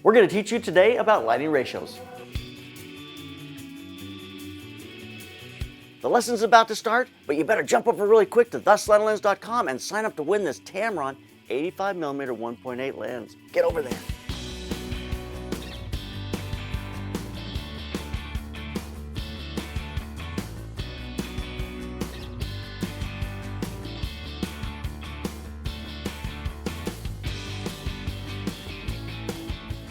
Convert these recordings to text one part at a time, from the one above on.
We're going to teach you today about lighting ratios. The lesson's about to start, but you better jump over really quick to theslanted and sign up to win this Tamron 85mm 1.8 lens. Get over there.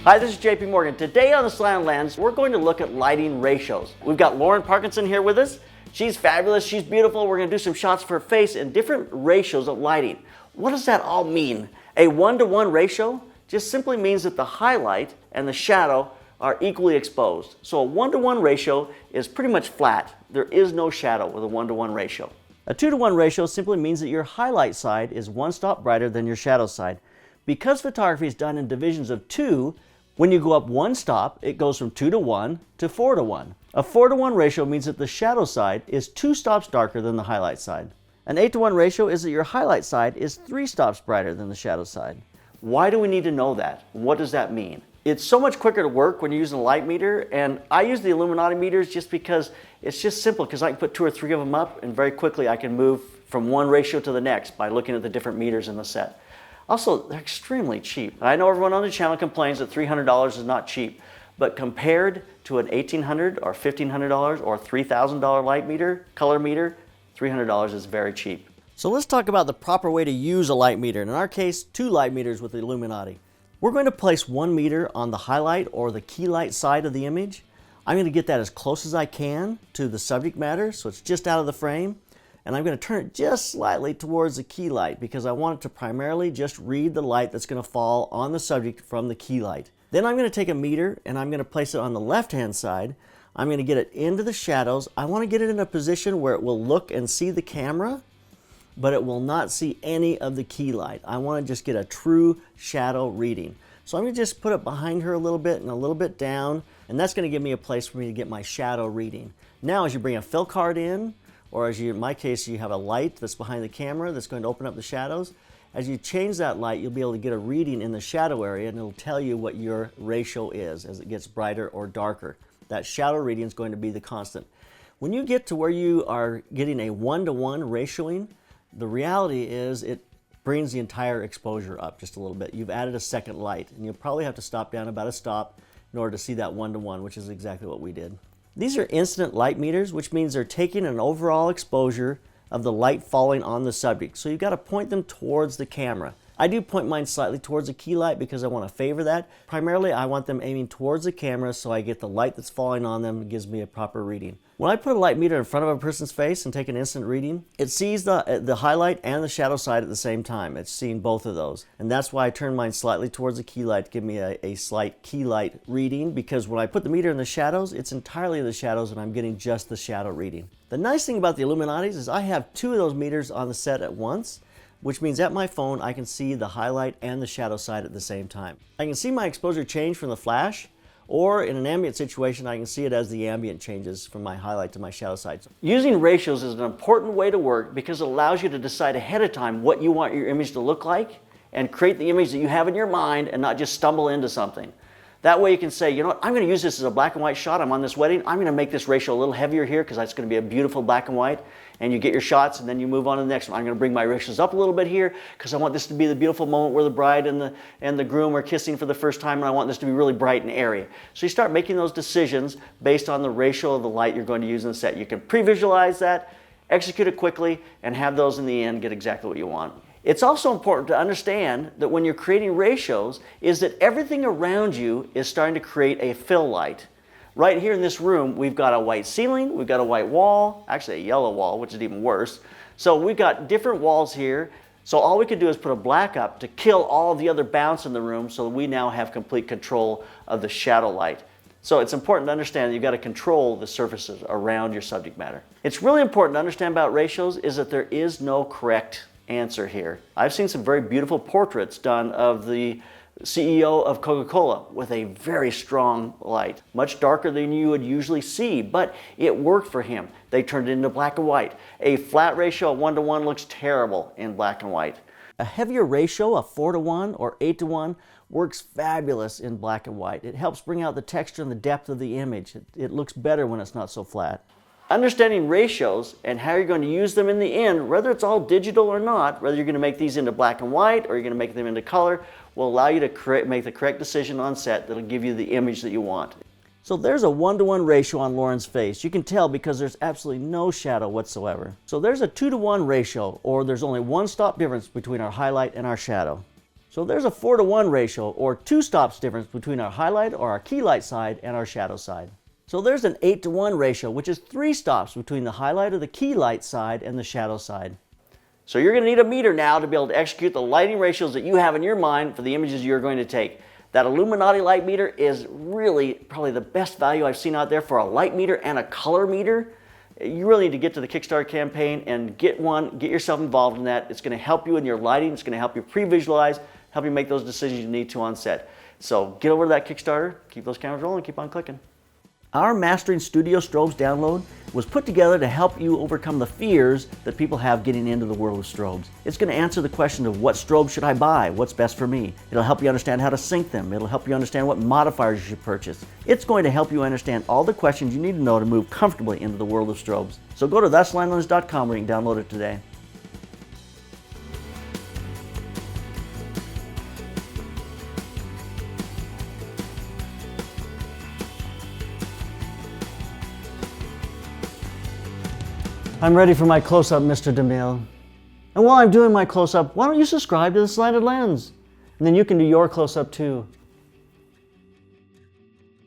Hi, this is JP Morgan. Today on the Slanted Lens, we're going to look at lighting ratios. We've got Lauren Parkinson here with us. She's fabulous, she's beautiful. We're going to do some shots of her face in different ratios of lighting. What does that all mean? A 1-to-1 ratio just simply means that the highlight and the shadow are equally exposed. So a 1-to-1 ratio is pretty much flat. There is no shadow with a 1-to-1 ratio. A 2-to-1 ratio simply means that your highlight side is one stop brighter than your shadow side. Because photography is done in divisions of 2, when you go up one stop, it goes from 2-to-1 to 4-to-1. A 4-to-1 ratio means that the shadow side is 2 stops darker than the highlight side. An 8-to-1 ratio is that your highlight side is 3 stops brighter than the shadow side. Why do we need to know that? What does that mean? It's so much quicker to work when you're using a light meter, and I use the Illuminati meters just because it's just simple, because I can put 2 or 3 of them up and very quickly I can move from one ratio to the next by looking at the different meters in the set. Also, they're extremely cheap. I know everyone on the channel complains that $300 is not cheap, but compared to an $1,800 or $1,500 or $3,000 light meter, color meter, $300 is very cheap. So let's talk about the proper way to use a light meter. In our case, 2 light meters with the Illuminati. We're going to place 1 meter on the highlight or the key light side of the image. I'm going to get that as close as I can to the subject matter, so it's just out of the frame. And I'm going to turn it just slightly towards the key light because I want it to primarily just read the light that's going to fall on the subject from the key light. Then I'm going to take a meter and I'm going to place it on the left-hand side. I'm going to get it into the shadows. I want to get it in a position where it will look and see the camera, but it will not see any of the key light. I want to just get a true shadow reading. So I'm going to just put it behind her a little bit and a little bit down, and that's going to give me a place for me to get my shadow reading. Now as you bring a fill card in, or as in my case, you have a light that's behind the camera that's going to open up the shadows. As you change that light, you'll be able to get a reading in the shadow area, and it'll tell you what your ratio is as it gets brighter or darker. That shadow reading is going to be the constant. When you get to where you are getting a 1-to-1 ratioing, the reality is it brings the entire exposure up just a little bit. You've added a second light, and you'll probably have to stop down about a stop in order to see that 1-to-1, which is exactly what we did. These are incident light meters, which means they're taking an overall exposure of the light falling on the subject. So you've got to point them towards the camera. I do point mine slightly towards the key light because I want to favor that. Primarily, I want them aiming towards the camera so I get the light that's falling on them and gives me a proper reading. When I put a light meter in front of a person's face and take an instant reading, it sees the highlight and the shadow side at the same time. It's seeing both of those. And that's why I turn mine slightly towards the key light to give me a slight key light reading, because when I put the meter in the shadows, it's entirely the shadows and I'm getting just the shadow reading. The nice thing about the Illuminatis is I have 2 of those meters on the set at once, which means at my phone I can see the highlight and the shadow side at the same time. I can see my exposure change from the flash, or in an ambient situation I can see it as the ambient changes from my highlight to my shadow side. Using ratios is an important way to work because it allows you to decide ahead of time what you want your image to look like and create the image that you have in your mind and not just stumble into something. That way you can say, you know what, I'm going to use this as a black and white shot. I'm on this wedding. I'm going to make this ratio a little heavier here because that's going to be a beautiful black and white. And you get your shots and then you move on to the next one. I'm going to bring my ratios up a little bit here because I want this to be the beautiful moment where the bride and the groom are kissing for the first time, and I want this to be really bright and airy. So you start making those decisions based on the ratio of the light you're going to use in the set. You can pre-visualize that, execute it quickly, and have those in the end get exactly what you want. It's also important to understand that when you're creating ratios is that everything around you is starting to create a fill light. Right here in this room, we've got a white ceiling, we've got a white wall, actually a yellow wall, which is even worse. So we've got different walls here. So all we can do is put a black up to kill all the other bounce in the room so that we now have complete control of the shadow light. So it's important to understand that you've got to control the surfaces around your subject matter. It's really important to understand about ratios is that there is no correct answer here. I've seen some very beautiful portraits done of the CEO of Coca-Cola with a very strong light, much darker than you would usually see, but it worked for him. They turned it into black and white. A flat ratio of 1-to-1 looks terrible in black and white. A heavier ratio, a 4-to-1 or 8-to-1, works fabulous in black and white. It helps bring out the texture and the depth of the image. It looks better when it's not so flat. Understanding ratios and how you're going to use them in the end, whether it's all digital or not, whether you're going to make these into black and white or you're going to make them into color, will allow you to make the correct decision on set that'll give you the image that you want. So there's a 1-to-1 ratio on Lauren's face. You can tell because there's absolutely no shadow whatsoever. So there's a 2-to-1 ratio, or there's only 1 stop difference between our highlight and our shadow. So there's a 4-to-1 ratio, or 2 stops difference between our highlight or our key light side and our shadow side. So there's an 8-to-1 ratio, which is 3 stops between the highlight or the key light side and the shadow side. So you're going to need a meter now to be able to execute the lighting ratios that you have in your mind for the images you're going to take. That Illuminati light meter is really probably the best value I've seen out there for a light meter and a color meter. You really need to get to the Kickstarter campaign and get one, get yourself involved in that. It's going to help you in your lighting, it's going to help you pre-visualize, help you make those decisions you need to on set. So get over to that Kickstarter, keep those cameras rolling, keep on clicking. Our Mastering Studio Strobes download was put together to help you overcome the fears that people have getting into the world of strobes. It's going to answer the question of what strobe should I buy, what's best for me. It'll help you understand how to sync them. It'll help you understand what modifiers you should purchase. It's going to help you understand all the questions you need to know to move comfortably into the world of strobes. So go to theslantlens.com where you can download it today. I'm ready for my close-up, Mr. DeMille. And while I'm doing my close-up, why don't you subscribe to the Slanted Lens? And then you can do your close-up too.